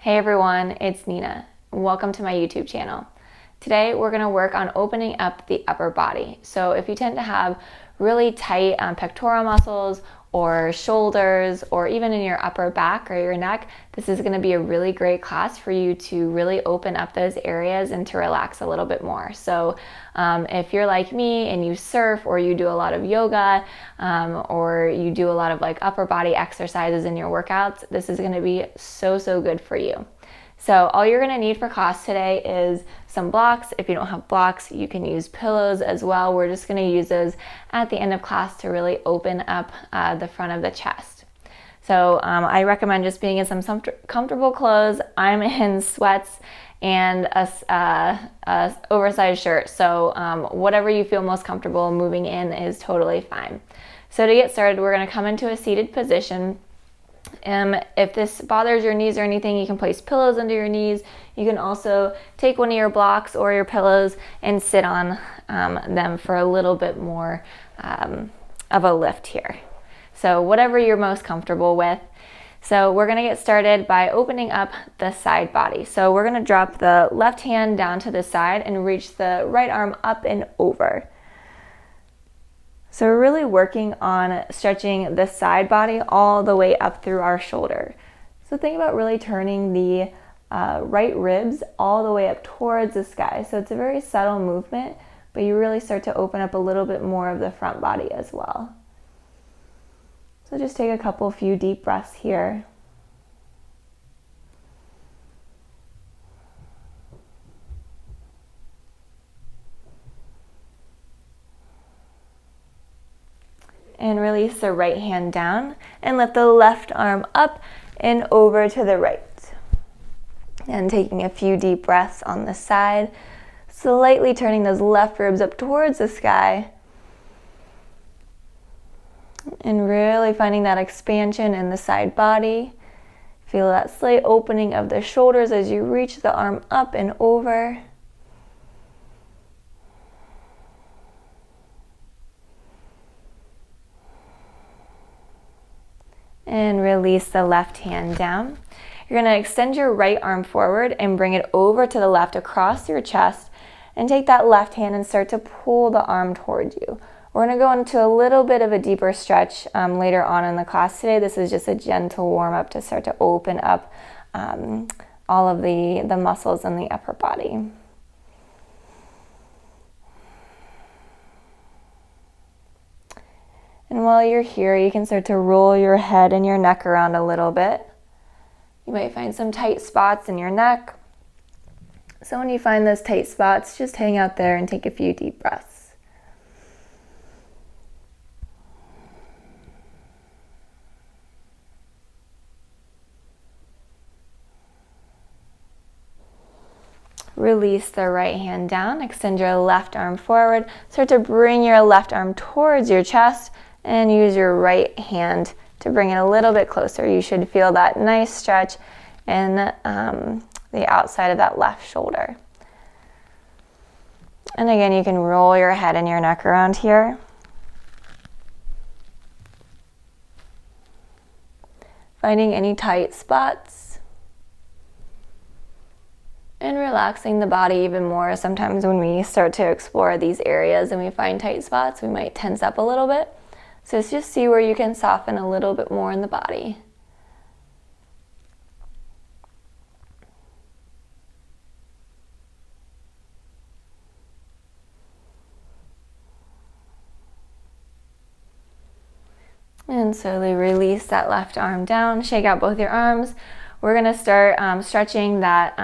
Hey everyone, it's Nina. Welcome to my YouTube channel. Today we're going to work on opening up the upper body. So if you tend to have really tight pectoral muscles or shoulders or even in your upper back or your neck, this is going to be a really great class for you to really open up those areas and to relax a little bit more. So if you're like me and you surf or you do a lot of yoga or you do a lot of like upper body exercises in your workouts, this is going to be so good for you. So all you're going to need for class today is some blocks. If you don't have blocks, you can use pillows as well. We're just going to use those at the end of class to really open up the front of the chest. So I recommend just being in some comfortable clothes. I'm in sweats and a oversized shirt. So whatever you feel most comfortable moving in is totally fine. So to get started, we're going to come into a seated position. If this bothers your knees or anything, you can place pillows under your knees. You can also take one of your blocks or your pillows and sit on them for a little bit more of a lift here. So whatever you're most comfortable with. So we're going to get started by opening up the side body. So we're going to drop the left hand down to the side and reach the right arm up and over. So we're really working on stretching the side body all the way up through our shoulder. So think about really turning the right ribs all the way up towards the sky. So it's a very subtle movement, but you really start to open up a little bit more of the front body as well. So just take a few deep breaths here. And release the right hand down and lift the left arm up and over to the right. And taking a few deep breaths on the side, slightly turning those left ribs up towards the sky. And really finding that expansion in the side body. Feel that slight opening of the shoulders as you reach the arm up and over. And release the left hand down. You're going to extend your right arm forward and bring it over to the left across your chest, and take that left hand and start to pull the arm towards you. We're going to go into a little bit of a deeper stretch later on in the class today. This is just a gentle warm up to start to open up all of the muscles in the upper body. And while you're here, you can start to roll your head and your neck around a little bit. You might find some tight spots in your neck. So when you find those tight spots, just hang out there and take a few deep breaths. Release the right hand down, extend your left arm forward. Start to bring your left arm towards your chest and use your right hand to bring it a little bit closer. You should feel that nice stretch in the outside of that left shoulder. And again, you can roll your head and your neck around here. Finding any tight spots. And relaxing the body even more. Sometimes when we start to explore these areas and we find tight spots, we might tense up a little bit. So just see where you can soften a little bit more in the body. And slowly release that left arm down. Shake out both your arms. We're going to start stretching that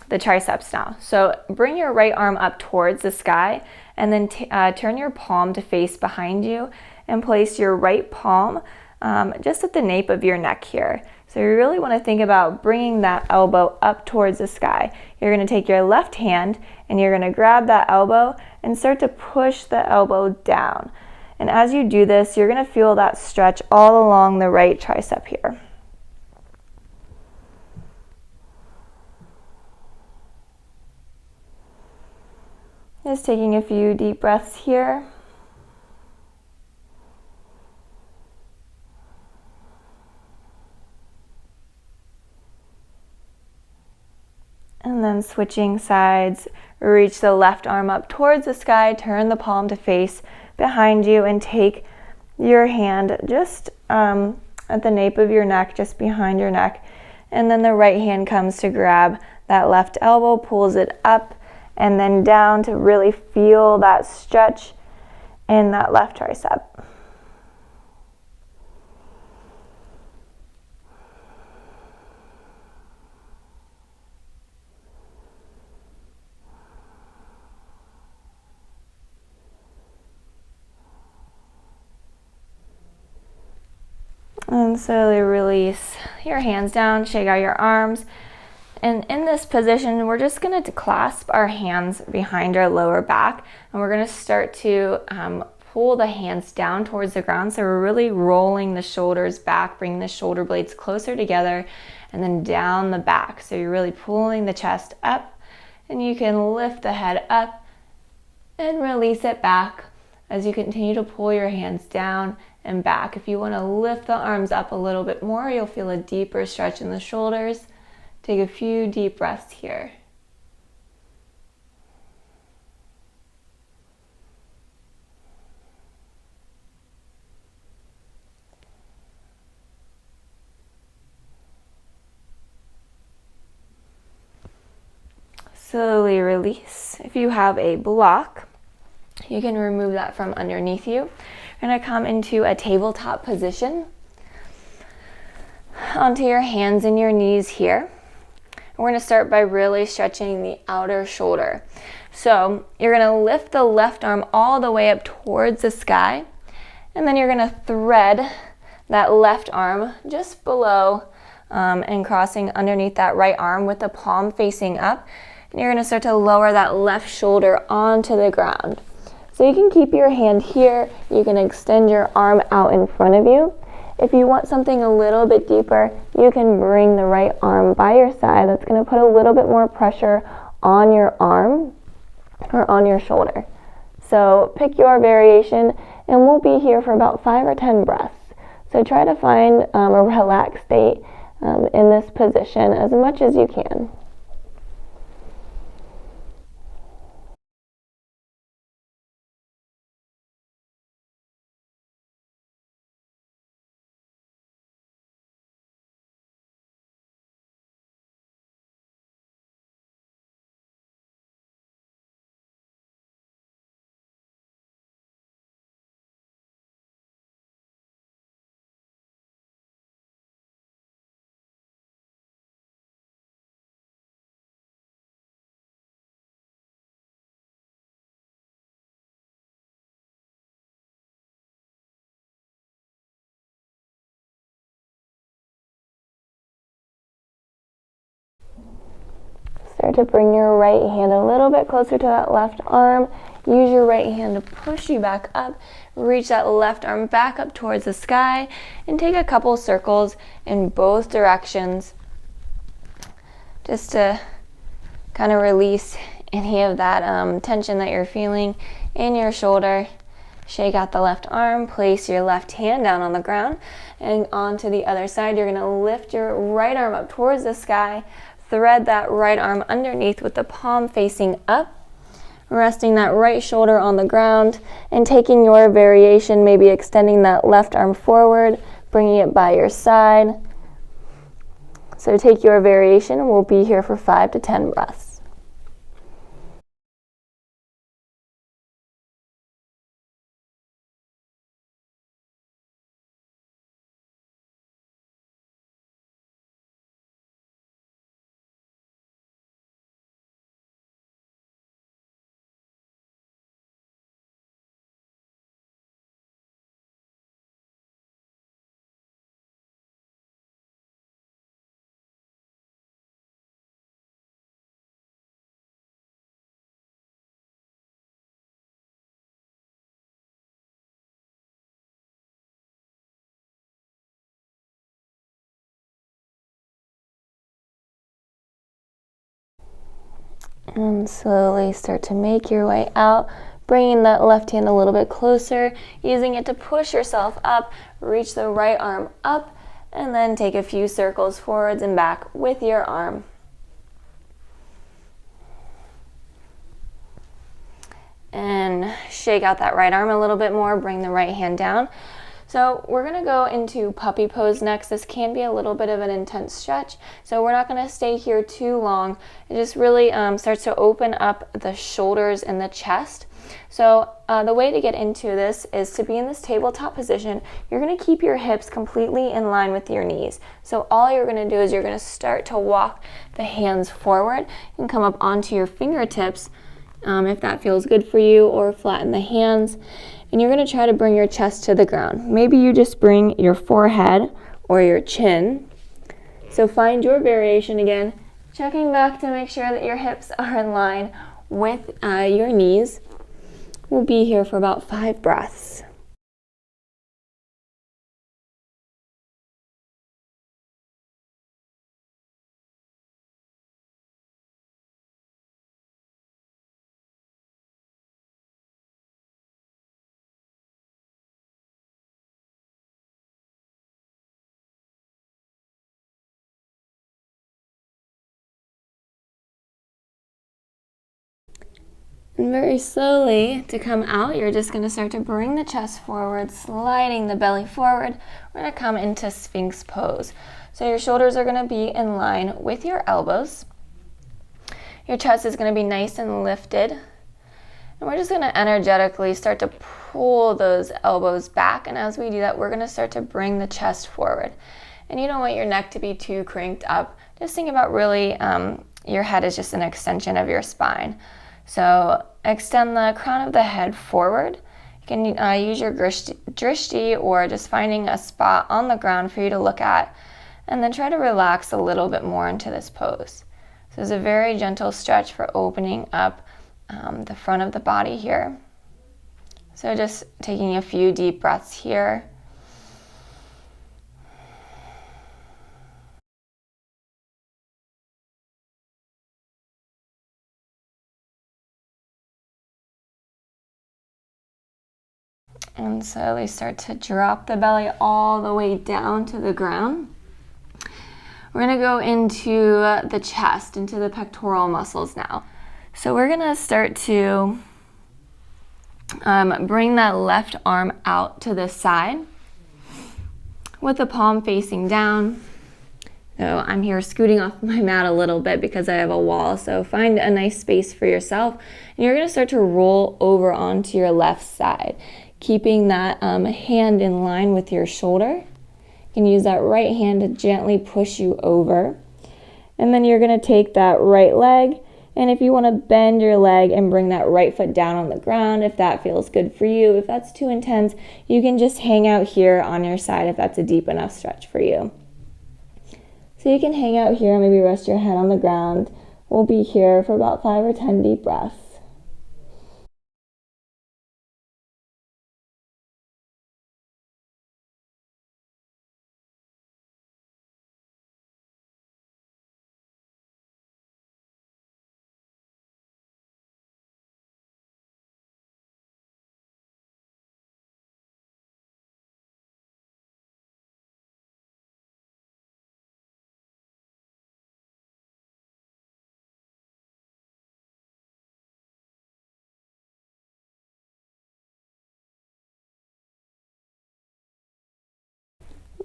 the triceps now. So bring your right arm up towards the sky and then turn your palm to face behind you and place your right palm just at the nape of your neck here. So you really want to think about bringing that elbow up towards the sky. You're going to take your left hand and you're going to grab that elbow and start to push the elbow down. And as you do this, you're going to feel that stretch all along the right tricep here. Just taking a few deep breaths here. And then switching sides, reach the left arm up towards the sky, turn the palm to face behind you, and take your hand just at the nape of your neck, just behind your neck. And then the right hand comes to grab that left elbow, pulls it up and then down to really feel that stretch in that left tricep. And slowly release your hands down, shake out your arms. And in this position, we're just going to clasp our hands behind our lower back, and we're going to start to pull the hands down towards the ground. So we're really rolling the shoulders back, bringing the shoulder blades closer together, and then down the back. So you're really pulling the chest up, and you can lift the head up and release it back as you continue to pull your hands down and back. If you want to lift the arms up a little bit more, you'll feel a deeper stretch in the shoulders. Take a few deep breaths here. Slowly release. If you have a block, you can remove that from underneath you. You're going to come into a tabletop position onto your hands and your knees here. We're going to start by really stretching the outer shoulder. So you're going to lift the left arm all the way up towards the sky, and then you're going to thread that left arm just below and crossing underneath that right arm with the palm facing up. And you're going to start to lower that left shoulder onto the ground. So you can keep your hand here, you can extend your arm out in front of you. If you want something a little bit deeper, you can bring the right arm by your side. That's going to put a little bit more pressure on your arm or on your shoulder. So pick your variation, and we'll be here for about 5 or 10 breaths. So try to find a relaxed state in this position as much as you can. Start to bring your right hand a little bit closer to that left arm. Use your right hand to push you back up. Reach that left arm back up towards the sky and take a couple circles in both directions just to kind of release any of that tension that you're feeling in your shoulder. Shake out the left arm, place your left hand down on the ground, and onto the other side. You're going to lift your right arm up towards the sky. Thread that right arm underneath with the palm facing up, resting that right shoulder on the ground, and taking your variation, maybe extending that left arm forward, bringing it by your side. So take your variation, and we'll be here for 5 to 10 breaths. And slowly start to make your way out, bringing that left hand a little bit closer, using it to push yourself up, reach the right arm up, and then take a few circles forwards and back with your arm. and shake out that right arm a little bit more, bring the right hand down. So we're gonna go into puppy pose next. This can be a little bit of an intense stretch, so we're not gonna stay here too long. It just really starts to open up the shoulders and the chest. So the way to get into this is to be in this tabletop position. You're gonna keep your hips completely in line with your knees. So all you're gonna do is you're gonna start to walk the hands forward. You can come up onto your fingertips if that feels good for you, or flatten the hands. And you're going to try to bring your chest to the ground. Maybe you just bring your forehead or your chin. So find your variation again, checking back to make sure that your hips are in line with your knees. We'll be here for about 5 breaths. And very slowly to come out, you're just going to start to bring the chest forward, sliding the belly forward. We're going to come into sphinx pose. So your shoulders are going to be in line with your elbows. Your chest is going to be nice and lifted. And we're just going to energetically start to pull those elbows back. And as we do that, we're going to start to bring the chest forward. And you don't want your neck to be too cranked up. Just think about really your head is just an extension of your spine. So extend the crown of the head forward. You can use your drishti or just finding a spot on the ground for you to look at, and then try to relax a little bit more into this pose. So it's a very gentle stretch for opening up the front of the body here. So just taking a few deep breaths here. And slowly start to drop the belly all the way down to the ground. We're going to go into the chest, into the pectoral muscles now. So we're going to start to bring that left arm out to the side with the palm facing down. So I'm here scooting off my mat a little bit because I have a wall. So find a nice space for yourself. And you're going to start to roll over onto your left side, keeping that hand in line with your shoulder. You can use that right hand to gently push you over. And then you're going to take that right leg, and if you want to bend your leg and bring that right foot down on the ground, if that feels good for you. If that's too intense, you can just hang out here on your side if that's a deep enough stretch for you. So you can hang out here, maybe rest your head on the ground. We'll be here for about 5 or 10 deep breaths.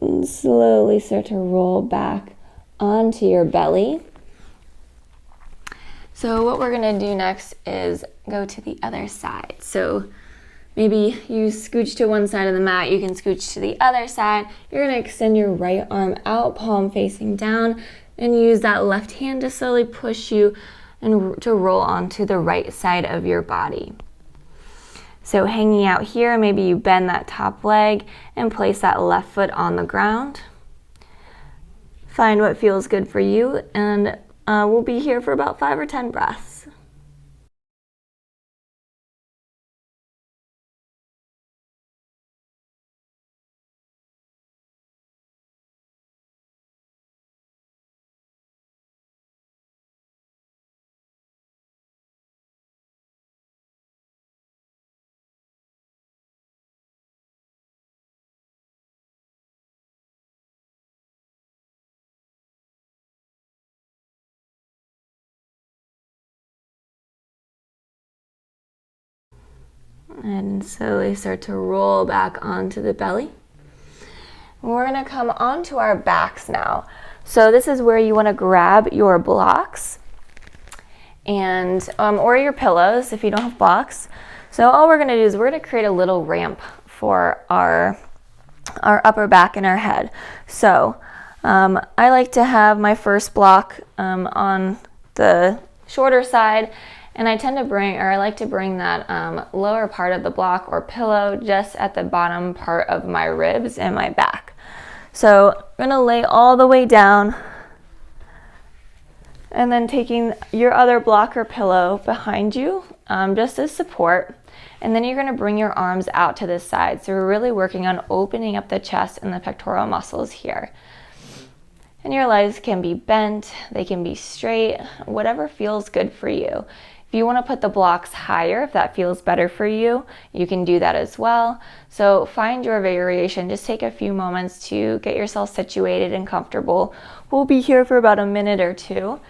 And slowly start to roll back onto your belly. So what we're going to do next is go to the other side. So maybe you scooch to one side of the mat, you can scooch to the other side. You're going to extend your right arm out, palm facing down, and use that left hand to slowly push you and to roll onto the right side of your body. So hanging out here, maybe you bend that top leg and place that left foot on the ground. Find what feels good for you, and we'll be here for about 5 or 10 breaths. And slowly start to roll back onto the belly. We're going to come onto our backs now. So this is where you want to grab your blocks and or your pillows if you don't have blocks. So all we're going to do is we're going to create a little ramp for our upper back and our head. So I like to have my first block on the shorter side, and I tend to bring, or I like to bring that lower part of the block or pillow just at the bottom part of my ribs and my back. So I'm going to lay all the way down and then taking your other block or pillow behind you just as support. And then you're going to bring your arms out to this side. So we're really working on opening up the chest and the pectoral muscles here. And your legs can be bent, they can be straight, whatever feels good for you. If you want to put the blocks higher, if that feels better for you, you can do that as well. So find your variation. Just take a few moments to get yourself situated and comfortable. We'll be here for about a minute or two,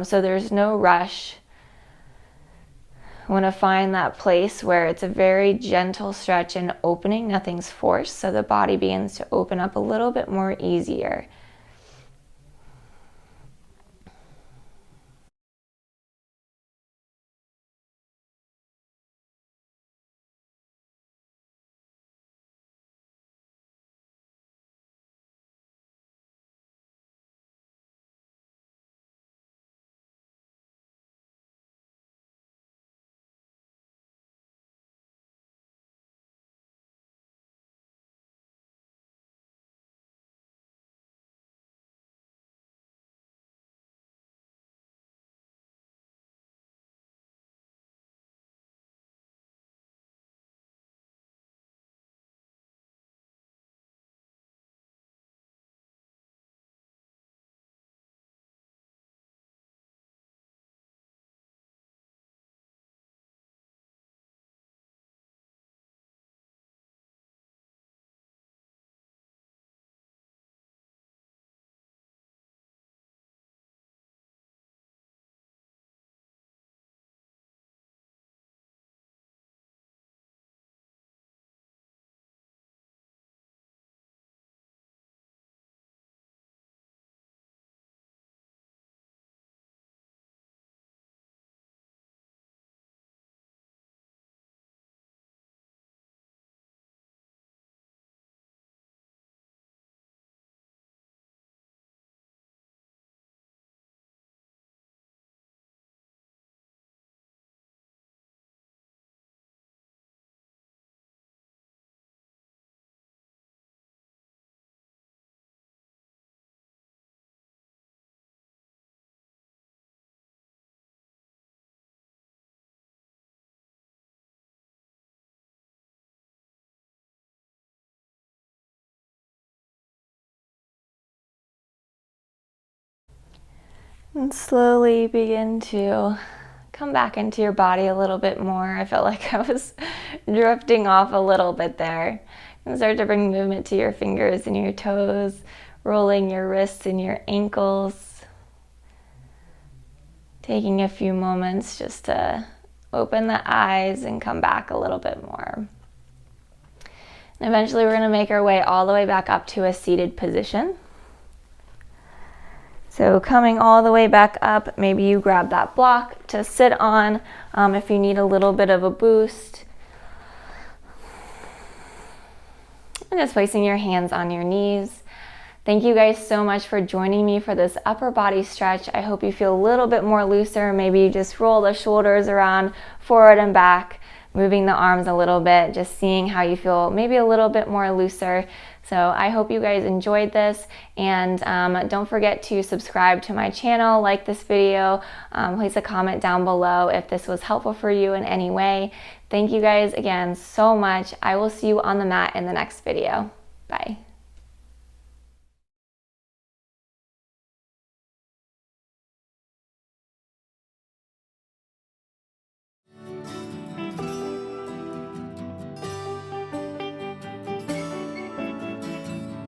so there's no rush. I want to find that place where it's a very gentle stretch and opening, nothing's forced, so the body begins to open up a little bit more easier. And slowly begin to come back into your body a little bit more. I felt like I was drifting off a little bit there. And start to bring movement to your fingers and your toes, rolling your wrists and your ankles. Taking a few moments just to open the eyes and come back a little bit more. And eventually we're going to make our way all the way back up to a seated position. So coming all the way back up, maybe you grab that block to sit on if you need a little bit of a boost. And just placing your hands on your knees. Thank you guys so much for joining me for this upper body stretch. I hope you feel a little bit more looser. Maybe you just roll the shoulders around forward and back, moving the arms a little bit, just seeing how you feel maybe a little bit more looser. So I hope you guys enjoyed this, and don't forget to subscribe to my channel, like this video, place a comment down below if this was helpful for you in any way. Thank you guys again so much. I will see you on the mat in the next video. Bye.